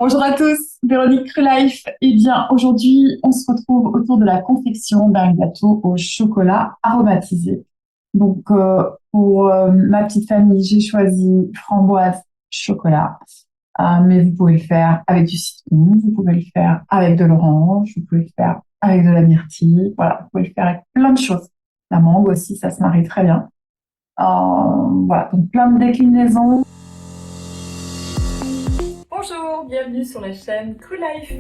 Bonjour à tous, Véronique Trulife. Eh bien, aujourd'hui, on se retrouve autour de la confection d'un gâteau au chocolat aromatisé. Donc, pour ma petite famille, j'ai choisi framboise chocolat. Mais vous pouvez le faire avec du citron, vous pouvez le faire avec de l'orange, vous pouvez le faire avec de la myrtille. Voilà, vous pouvez le faire avec plein de choses. La mangue aussi, ça se marie très bien. Voilà, donc plein de déclinaisons. Bonjour, bienvenue sur la chaîne Cool Life.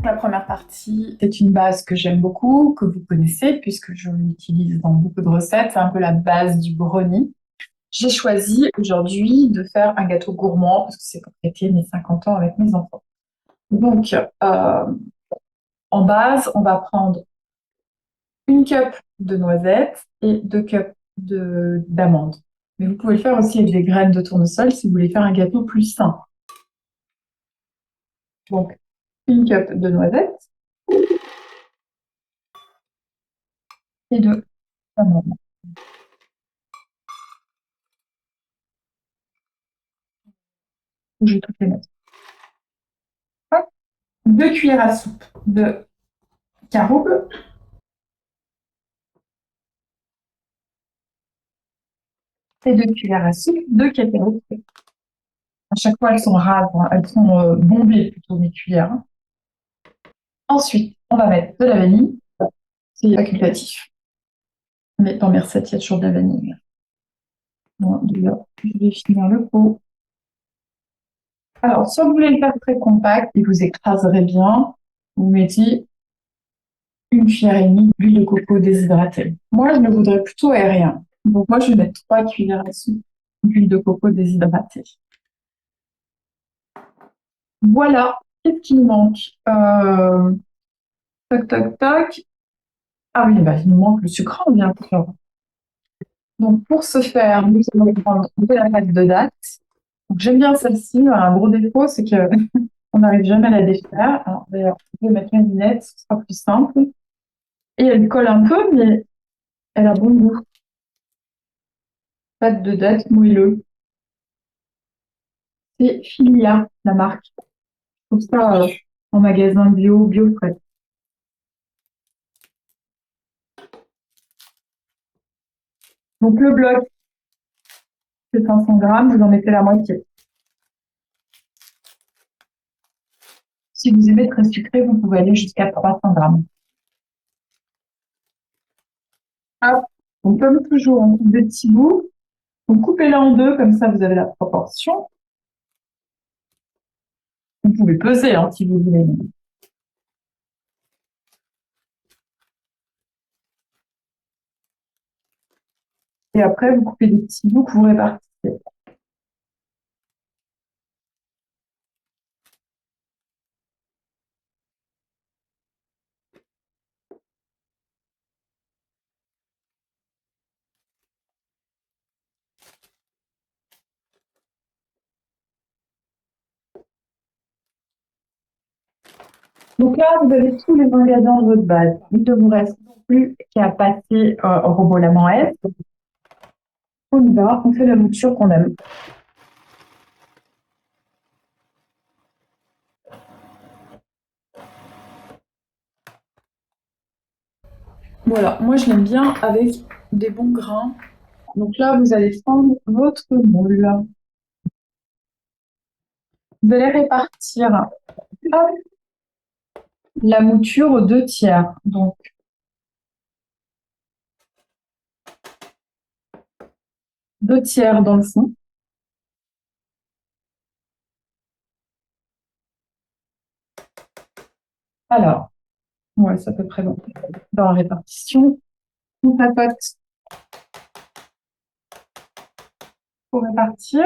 La première partie est une base que j'aime beaucoup, que vous connaissez puisque je l'utilise dans beaucoup de recettes. C'est un peu la base du brownie. J'ai choisi aujourd'hui de faire un gâteau gourmand parce que c'est pour fêter mes 50 ans avec mes enfants. Donc, en base, on va prendre une cup de noisettes et 2 cups d'amandes. Mais vous pouvez le faire aussi avec des graines de tournesol si vous voulez faire un gâteau plus sain. Donc, une cup de noisettes et de amandes. Je vais toutes les mettre. Hop. 2 cuillères à soupe de caroube et 2 cuillères à soupe de cacao. À chaque fois, elles sont rases, hein. Elles sont bombées plutôt, mes cuillères. Ensuite, on va mettre de la vanille. C'est facultatif. Mais dans mes recettes, il y a toujours de la vanille. Bon, déjà, je vais finir le pot. Alors, si vous voulez le faire très compact et vous écraserez bien, vous mettez 1,5 cuillère d'huile de coco déshydratée. Moi, je le voudrais plutôt aérien. Donc, moi, je vais mettre 3 cuillères à soupe d'huile de coco déshydratée. Voilà. Qu'est-ce qui nous manque? Toc, toc, toc. Ah oui, bah, il nous manque le sucre, bien sûr. Donc, pour ce faire, nous allons prendre de la pâte de date. Donc, j'aime bien celle-ci. Un gros défaut, c'est que on n'arrive jamais à la défaire. Alors, d'ailleurs, je vais mettre une lunette, ce sera plus simple. Et elle colle un peu, mais elle a bon goût. Pâte de date moelleux. C'est Filia, la marque. Je trouve ça en magasin bio frais. Donc, le bloc, c'est 500 grammes, vous en mettez la moitié. Si vous aimez très sucré, vous pouvez aller jusqu'à 300 grammes. Hop. Donc, comme toujours, on coupe des petits bouts. Donc, coupez-la en deux, comme ça, vous avez la proportion. Vous pouvez peser, hein, si vous voulez. Et après, vous coupez des petits bouts que vous répartissez. Donc là, vous avez tous les ingrédients de votre base. Il ne vous reste plus qu'à passer au robot la S. On y va, on fait la mouture qu'on aime. Voilà, moi je l'aime bien avec des bons grains. Donc là, vous allez prendre votre moule. Vous allez répartir hop, la mouture aux 2 tiers. Donc, 2 tiers dans le fond. Alors, ouais, c'est à peu près bon. Dans la répartition, on tapote pour répartir.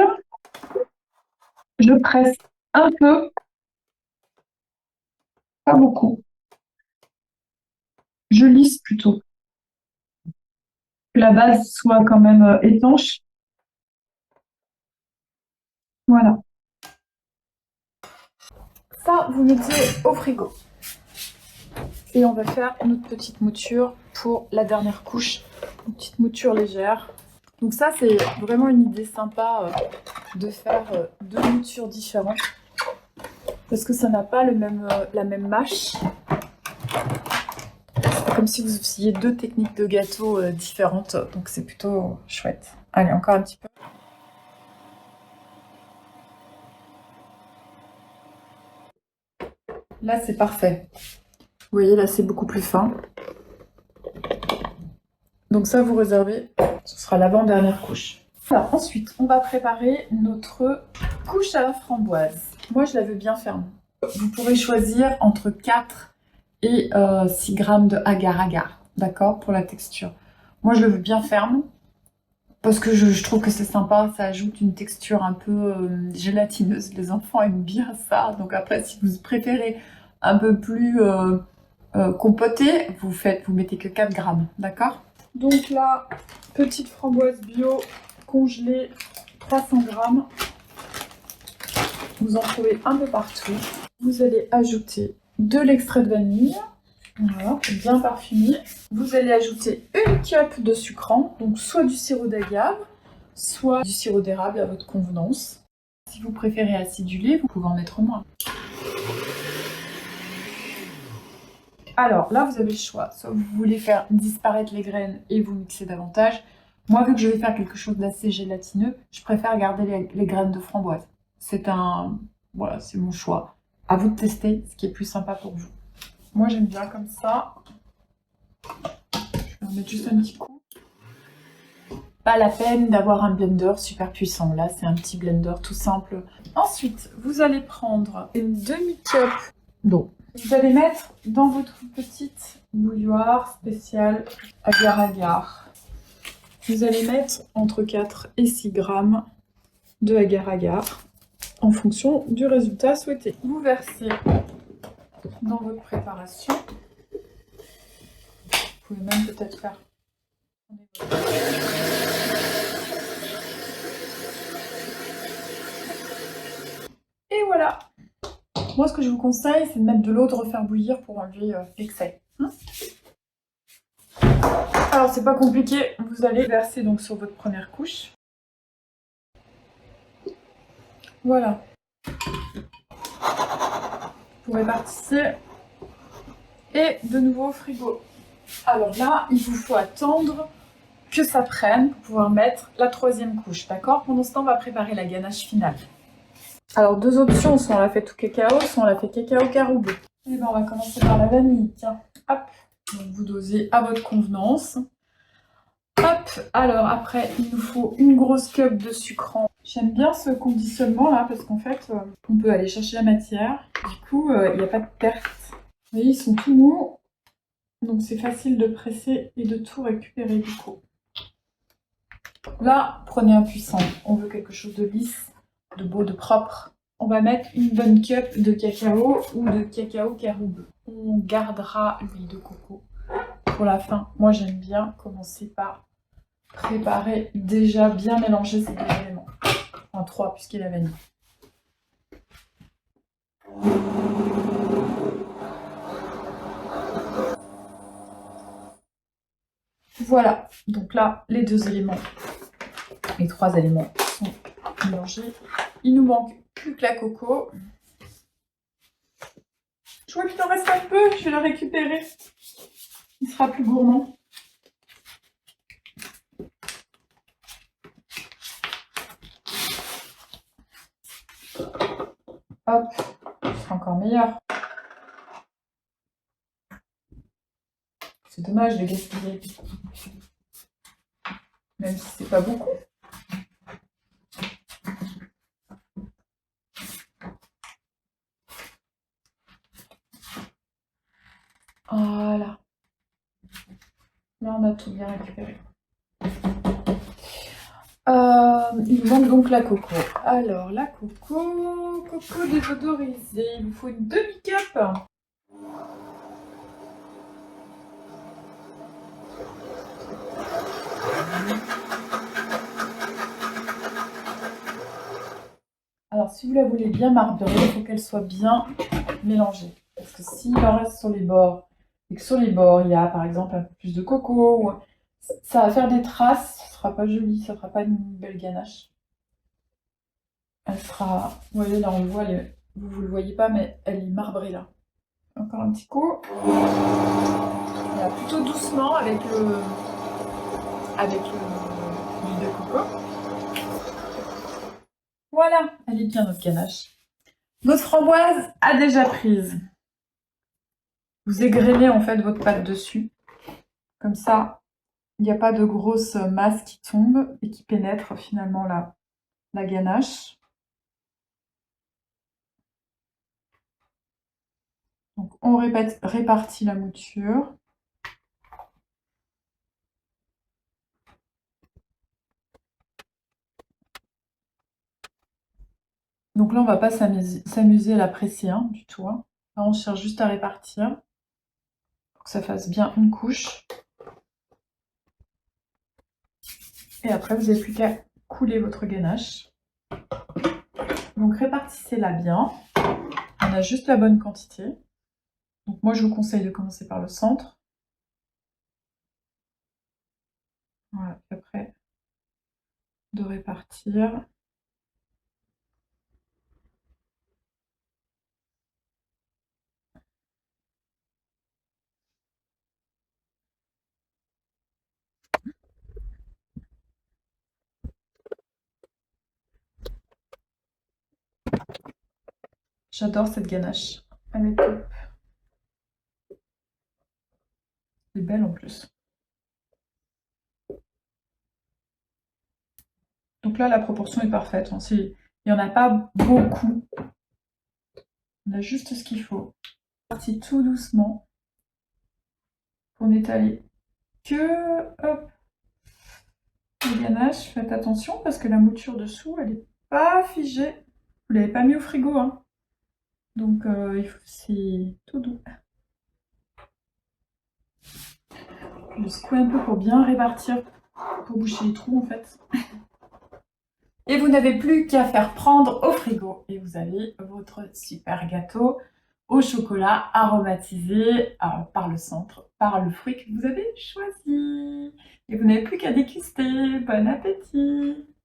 Je presse un peu, pas beaucoup. Je lisse plutôt. Que la base soit quand même étanche. Voilà. Ça, vous mettez au frigo. Et on va faire notre petite mouture pour la dernière couche. Une petite mouture légère. Donc ça, c'est vraiment une idée sympa de faire deux moutures différentes parce que ça n'a pas la même mâche. C'est comme si vous faisiez deux techniques de gâteau différentes, donc c'est plutôt chouette. Allez, encore un petit peu. Là, c'est parfait. Vous voyez, là, c'est beaucoup plus fin. Donc ça, vous réservez, ce sera l'avant-dernière couche. Alors ensuite, on va préparer notre couche à la framboise. Moi, je la veux bien ferme. Vous pourrez choisir entre 4 et 6 grammes de agar-agar, d'accord, pour la texture. Moi, je le veux bien ferme, parce que je trouve que c'est sympa, ça ajoute une texture un peu gélatineuse. Les enfants aiment bien ça, donc après, si vous préférez un peu plus compoté, vous mettez que 4 grammes, d'accord? Donc là, petite framboise bio congelée, 300 grammes. Vous en trouvez un peu partout. Vous allez ajouter de l'extrait de vanille, voilà, bien parfumé. Vous allez ajouter une cup de sucrant, donc soit du sirop d'agave, soit du sirop d'érable à votre convenance. Si vous préférez acidulé, vous pouvez en mettre moins. Alors là, vous avez le choix. Soit vous voulez faire disparaître les graines et vous mixer davantage. Moi, vu que je vais faire quelque chose d'assez gélatineux, je préfère garder les graines de framboise. Voilà, c'est mon choix. À vous de tester ce qui est plus sympa pour vous. Moi, j'aime bien comme ça. Je vais en mettre juste un petit coup. Pas la peine d'avoir un blender super puissant. Là, c'est un petit blender tout simple. Ensuite, vous allez prendre une demi-cup d'eau. Vous allez mettre dans votre petite bouilloire spéciale agar-agar. Vous allez mettre entre 4 et 6 grammes de agar-agar en fonction du résultat souhaité. Vous versez dans votre préparation. Vous pouvez même peut-être faire. Et voilà! Moi, ce que je vous conseille, c'est de mettre de l'eau, de refaire bouillir pour enlever l'excès. Alors, c'est pas compliqué. Vous allez verser donc sur votre première couche. Voilà. Vous répartissez. Et de nouveau au frigo. Alors là, il vous faut attendre que ça prenne pour pouvoir mettre la troisième couche, d'accord? Pendant ce temps, on va préparer la ganache finale. Alors, deux options, soit on la fait tout cacao, soit on la fait cacao caribou. Et ben, on va commencer par la vanille, tiens, hop. Donc, vous dosez à votre convenance. Hop, alors après, il nous faut une grosse cup de sucrant. J'aime bien ce conditionnement là, parce qu'en fait, on peut aller chercher la matière. Du coup, il n'y a pas de perte. Vous voyez, ils sont tout mous. Donc, c'est facile de presser et de tout récupérer du coup. Là, prenez un puissant. On veut quelque chose de lisse, de beau, de propre. On va mettre une bonne cup de cacao ou de cacao caribou. On gardera l'huile de coco pour la fin. Moi, j'aime bien commencer par préparer déjà bien mélanger ces deux éléments. Enfin, 3 puisqu'il y a la vanille. Voilà, donc là, les deux éléments, les trois éléments sont mélangés. Il nous manque plus que la coco. Je vois qu'il en reste un peu, je vais le récupérer. Il sera plus gourmand. Hop, ce sera encore meilleur. C'est dommage de gaspiller. Même si c'est pas beaucoup. Voilà. Là, on a tout bien récupéré. Il nous manque donc la coco. Alors, la coco désodorisée. Il nous faut une demi-cup. Alors, si vous la voulez bien marbrée, il faut qu'elle soit bien mélangée. Parce que s'il en reste sur les bords, et que sur les bords, il y a par exemple un peu plus de coco, ça va faire des traces, ce sera pas joli, ça fera pas une belle ganache. elle sera... Vous voyez, là, on le voit, vous le voyez pas, mais elle est marbrée, là. Encore un petit coup. Voilà, plutôt doucement avec l'huile de coco. Voilà, elle est bien notre ganache. Notre framboise a déjà prise. Vous égrenez en fait votre pâte dessus. Comme ça, il n'y a pas de grosse masse qui tombe et qui pénètre finalement la ganache. Donc on répartit la mouture. Donc là, on va pas s'amuser à la presser hein, du tout. Hein. Là, on cherche juste à répartir pour que ça fasse bien une couche. Et après, vous n'avez plus qu'à couler votre ganache. Donc répartissez-la bien. On a juste la bonne quantité. Donc moi, je vous conseille de commencer par le centre. Voilà, puis après, de répartir. J'adore cette ganache. Elle est top. Elle est belle en plus. Donc là, la proportion est parfaite. Hein. Il n'y en a pas beaucoup. On a juste ce qu'il faut. Parti tout doucement pour n'étaler que hop, les ganaches. Faites attention parce que la mouture dessous, elle n'est pas figée. Vous ne l'avez pas mis au frigo. Hein. Donc c'est tout doux. Je secoue un peu pour bien répartir, pour boucher les trous en fait. Et vous n'avez plus qu'à faire prendre au frigo. Et vous avez votre super gâteau au chocolat aromatisé par le centre, par le fruit que vous avez choisi. Et vous n'avez plus qu'à déguster. Bon appétit!